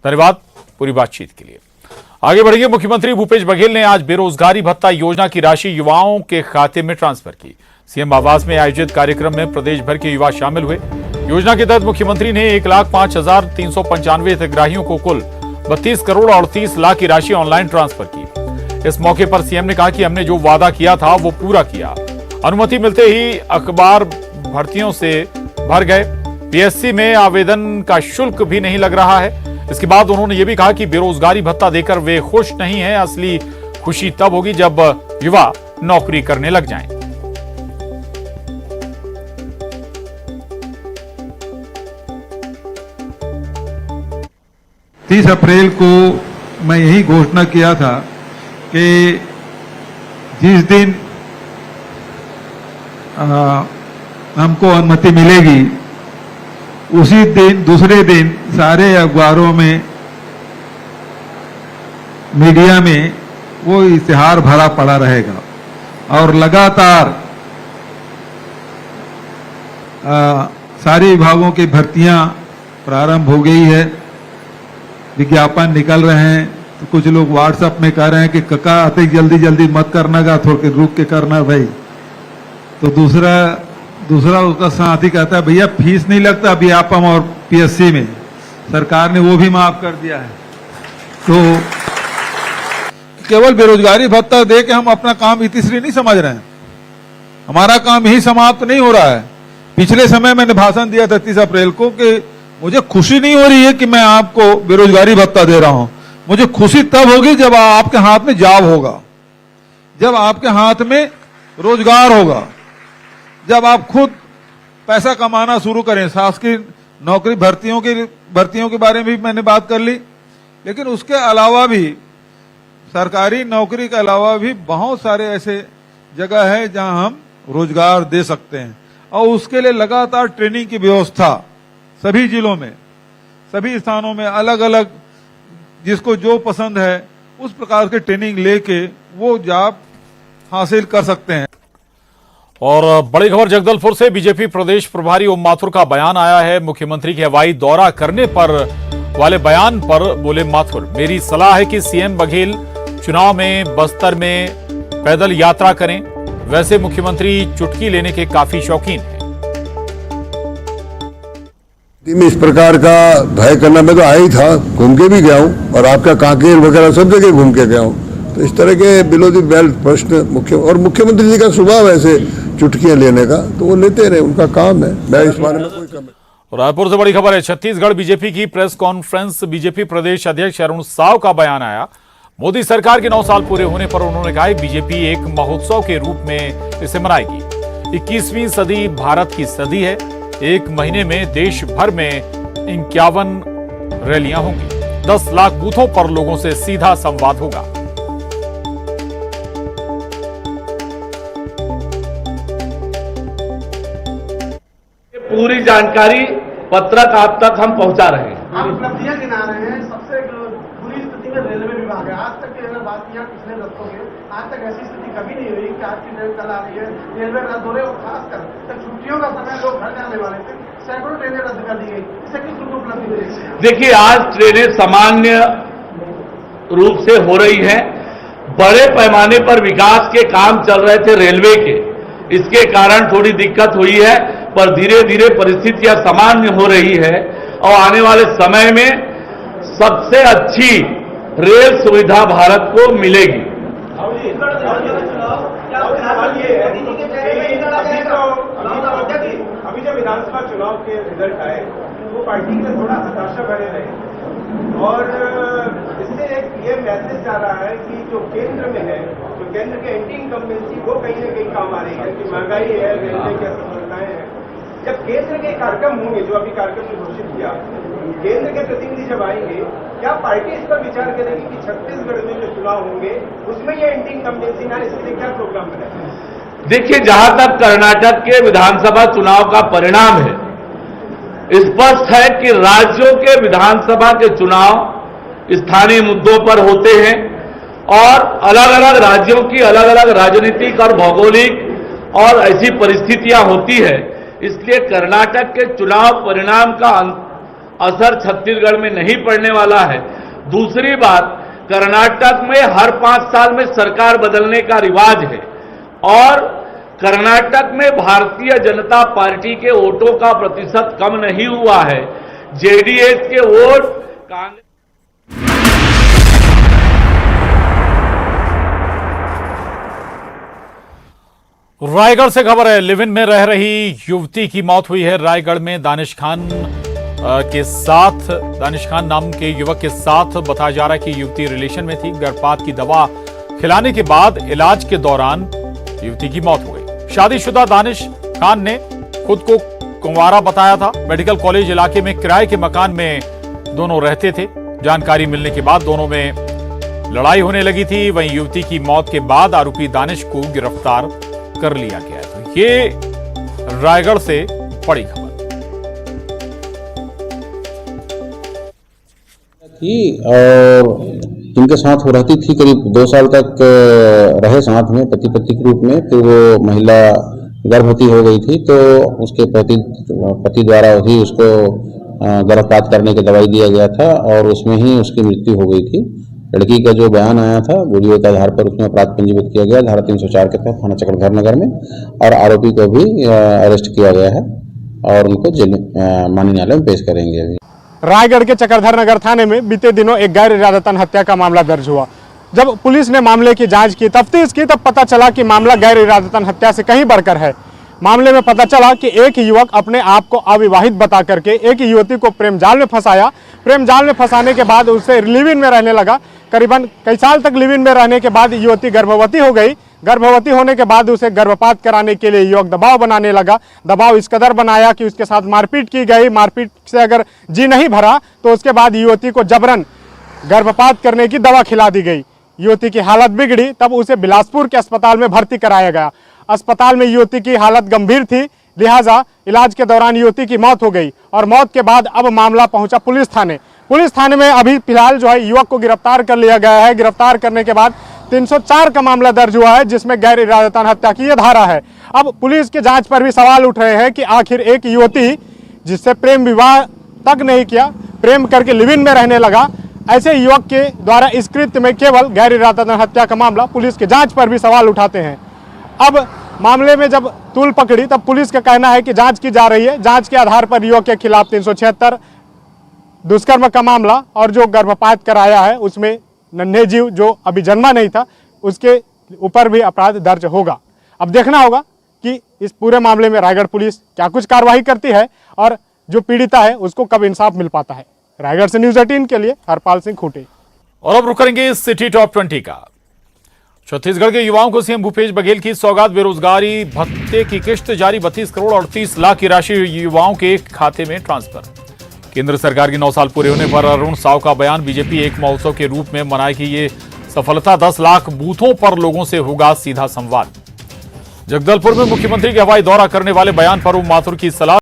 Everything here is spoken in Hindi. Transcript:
धन्यवाद पूरी बातचीत के लिए। आगे बढ़ेंगे। मुख्यमंत्री भूपेश बघेल ने आज बेरोजगारी भत्ता योजना की राशि युवाओं के खाते में ट्रांसफर की। सीएम आवास में आयोजित कार्यक्रम में प्रदेश भर के युवा शामिल हुए। योजना के तहत मुख्यमंत्री ने 1,05,395 हितग्राहियों को कुल 32 करोड़ 38 लाख की राशि ऑनलाइन ट्रांसफर की। इस मौके पर सीएम ने कहा कि हमने जो वादा किया था वो पूरा किया। अनुमति मिलते ही अखबार भर्तियों से भर गए। पीएससी में आवेदन का शुल्क भी नहीं लग रहा है। इसके बाद उन्होंने ये भी कहा कि बेरोजगारी भत्ता देकर वे खुश नहीं हैं। असली खुशी तब होगी जब युवा नौकरी करने लग जाएं। 30 अप्रैल को मैं यही घोषणा किया था कि जिस दिन हमको अनुमति मिलेगी उसी दिन दूसरे दिन सारे अखबारों में मीडिया में वो इश्तिहार भरा पड़ा रहेगा और लगातार सारे विभागों की भर्तियां प्रारंभ हो गई है। विज्ञापन निकल रहे हैं। तो कुछ लोग व्हाट्सएप में कह रहे हैं कि कका आते जल्दी जल्दी मत करना का, थोड़ा रुक के करना भाई। तो दूसरा उसका साथी कहता है भैया फीस नहीं लगता अभी आप हम और पीएससी में सरकार ने वो भी माफ कर दिया है। तो केवल बेरोजगारी भत्ता दे के हम अपना काम इतिश्री नहीं समझ रहे हैं। हमारा काम यही समाप्त नहीं हो रहा है। पिछले समय मैंने भाषण दिया था 30 अप्रैल को कि मुझे खुशी नहीं हो रही है कि मैं आपको बेरोजगारी भत्ता दे रहा हूं। मुझे खुशी तब होगी जब आपके हाथ में जॉब होगा, जब आपके हाथ में रोजगार होगा, जब आप खुद पैसा कमाना शुरू करें। शासकीय नौकरी भर्तियों के बारे में भी मैंने बात कर ली, लेकिन उसके अलावा भी सरकारी नौकरी के अलावा भी बहुत सारे ऐसे जगह है जहां हम रोजगार दे सकते हैं और उसके लिए लगातार ट्रेनिंग की व्यवस्था सभी जिलों में, सभी स्थानों में अलग अलग जिसको जो पसंद है उस प्रकार के ट्रेनिंग लेके वो जॉब हासिल कर सकते हैं। और बड़ी खबर जगदलपुर से बीजेपी प्रदेश प्रभारी ओम माथुर का बयान आया है। मुख्यमंत्री के हवाई दौरा करने पर वाले बयान पर बोले माथुर, मेरी सलाह है कि सीएम बघेल चुनाव में बस्तर में पैदल यात्रा करें। वैसे मुख्यमंत्री चुटकी लेने के काफी शौकीन हैं। में इस प्रकार का भय करना मैं तो आया ही था, घूम के भी गया हूँ और आपका कांकेर वगैरह सब जगह घूम के गया हूँ। तो इस तरह के बिलो द बेल्ट प्रश्न मुख्यमंत्री जी का स्वभाव है ऐसे चुटकियां लेने का, तो वो लेते रहे, उनका काम है। मैं इस बारे में कोई कमेंट। रायपुर से बड़ी खबर है। छत्तीसगढ़ बीजेपी की प्रेस कॉन्फ्रेंस। बीजेपी प्रदेश अध्यक्ष अरुण साव का बयान आया। मोदी सरकार के 9 साल पूरे होने पर उन्होंने कहा बीजेपी एक महोत्सव के रूप में इसे मनाएगी। 21वीं सदी भारत की सदी है। एक महीने में देश भर में 51 रैलियां होंगी। 10 लाख बूथों पर लोगों से सीधा संवाद होगा। पूरी जानकारी पत्रक आप तक हम पहुंचा रहे हैं। आप उपलब्धियां गिना रहे हैं। सबसे बुरी स्थिति में रेलवे विभाग है। आज तक की अगर बात किया पिछले दशकों में, आज तक ऐसी स्थिति कभी नहीं हुई कि आज की ट्रेन कल आ रही है, रेलवे रद्द हो रहे और खासकर जब छुट्टियों का समय लोग घर जाने वाले थे, सैकड़ों ट्रेनें रद्द कर दी गई। इसे किस रूप में उपलब्धि मिली? देखिए, आज ट्रेनें सामान्य रूप से हो रही हैं। बड़े पैमाने पर विकास के काम चल रहे थे रेलवे के, इसके कारण थोड़ी दिक्कत हुई है, पर धीरे धीरे परिस्थितियां सामान्य हो रही है और आने वाले समय में सबसे अच्छी रेल सुविधा भारत को मिलेगी। अभी जब विधानसभा चुनाव के रिजल्ट आए वो पार्टी में थोड़ा हताशा बने रहे और इससे एक ये मैसेज जा रहा है कि जो केंद्र में है, जो केंद्र के एंटी इनकम्बेंसी वो कहीं न कहीं काम आ रही है कि महंगाई है, रेलवे की असफलताएं हैं। जब केंद्र के कार्यक्रम होंगे, जो अभी कार्यक्रम ने घोषित किया, केंद्र के प्रतिनिधि जब आएंगे, क्या पार्टी इस पर विचार करेगी कि छत्तीसगढ़ में जो चुनाव होंगे उसमें ये एंटी इनकम्बेंसी ना, इसके लिए क्या प्रोग्राम बनाए? देखिए, जहां तक कर्नाटक के विधानसभा चुनाव का परिणाम है, स्पष्ट है कि राज्यों के विधानसभा के चुनाव स्थानीय मुद्दों पर होते हैं और अलग अलग राज्यों की अलग अलग राजनीतिक और भौगोलिक और ऐसी परिस्थितियां होती है। इसलिए कर्नाटक के चुनाव परिणाम का असर छत्तीसगढ़ में नहीं पड़ने वाला है। दूसरी बात, कर्नाटक में हर 5 साल में सरकार बदलने का रिवाज है और कर्नाटक में भारतीय जनता पार्टी के वोटों का प्रतिशत कम नहीं हुआ है। जेडीएस के वोट कांग्रेस रायगढ़ से खबर है, लिव इन में रह रही युवती की मौत हुई है। रायगढ़ में दानिश खान नाम के युवक के साथ बताया जा रहा है कि युवती रिलेशन में थी। गर्भपात की दवा खिलाने के बाद इलाज के दौरान युवती की मौत हो गई। शादीशुदा दानिश खान ने खुद को कुंवारा बताया था। मेडिकल कॉलेज इलाके में किराए के मकान में दोनों रहते थे। जानकारी मिलने के बाद दोनों में लड़ाई होने लगी थी। वहीं युवती की मौत के बाद आरोपी दानिश को गिरफ्तार कर लिया गया। तो ये रायगढ़ से बड़ी खबर थी और जिनके साथ वो रहती थी करीब 2 साल तक रहे साथ में पति पत्नी के रूप में। तो वो महिला गर्भवती हो गई थी तो उसके पति द्वारा ही उसको गर्भपात करने की दवाई दिया गया था और उसमें ही उसकी मृत्यु हो गई थी। लड़की का जो बयान आया था वीडियो के आधार पर उसमें अपराध पंजीबद्ध किया गया धारा 304 के तहत थाना चक्रधर नगर में और आरोपी को भी अरेस्ट किया गया है और उनको जेल माननीय न्यायालय में पेश करेंगे। अभी रायगढ़ के चक्रधर नगर थाने में बीते दिनों एक गैर इरादतन हत्या का मामला दर्ज हुआ। जब पुलिस ने मामले की जांच की, तफ्तीश की, तब पता चला कि मामला गैर इरादतन हत्या से कहीं बढ़कर है। मामले में पता चला कि एक युवक अपने आप को अविवाहित बता करके एक युवती को प्रेम जाल में फंसाया। प्रेम जाल में फंसाने के बाद उसे लिव इन में रहने लगा। करीबन कई साल तक लिव इन में रहने के बाद युवती गर्भवती हो गई। गर्भवती होने के बाद उसे गर्भपात कराने के लिए युवक दबाव बनाने लगा। दबाव इस कदर बनाया कि उसके साथ मारपीट की गई। मारपीट से अगर जी नहीं भरा तो उसके बाद युवती को जबरन गर्भपात करने की दवा खिला दी गई। युवती की हालत बिगड़ी, तब उसे बिलासपुर के अस्पताल में भर्ती कराया गया। अस्पताल में युवती की हालत गंभीर थी, लिहाजा इलाज के दौरान युवती की मौत हो गई और मौत के बाद अब मामला पहुंचा पुलिस थाने। पुलिस थाने में अभी फिलहाल जो है युवक को गिरफ्तार कर लिया गया है। गिरफ्तार करने के बाद 304 का मामला दर्ज हुआ है जिसमें गैर इरादतन हत्या की यह धारा है। अब पुलिस के जांच पर भी सवाल उठ रहे हैं कि आखिर एक युवती जिससे प्रेम विवाह तक नहीं किया, प्रेम करके लिव इन में रहने लगा, ऐसे युवक के द्वारा इस कृत्य में केवल गैर इरादतन हत्या का मामला पुलिस के जांच पर भी सवाल उठाते हैं। अब मामले में जब तूल पकड़ी तब पुलिस का कहना है कि जांच की जा रही है। जांच के आधार पर युवक के खिलाफ 376 दुष्कर्म का मामला और जो गर्भपात कराया है उसमें नन्हे जीव जो अभी जन्मा नहीं था उसके ऊपर भी अपराध दर्ज होगा। अब देखना होगा कि इस पूरे मामले में रायगढ़ पुलिस क्या कुछ कार्रवाई करती है और जो पीड़िता है उसको कब इंसाफ मिल पाता है। रायगढ़ से न्यूज़ 18 के लिए हरपाल सिंह खूंटे। और अब रुक करेंगे सिटी टॉप 20 का। छत्तीसगढ़ के युवाओं को सीएम भूपेश बघेल की सौगात, बेरोजगारी भत्ते की किश्त जारी। 32 करोड़ 38 लाख की राशि युवाओं के खाते में ट्रांसफर। केंद्र सरकार के 9 साल पूरे होने पर अरुण साव का बयान। बीजेपी एक महोत्सव के रूप में मनाएगी ये सफलता। 10 लाख बूथों पर लोगों से होगा सीधा संवाद। जगदलपुर में मुख्यमंत्री के हवाई दौरा करने वाले बयान पर ओम माथुर की सलाह।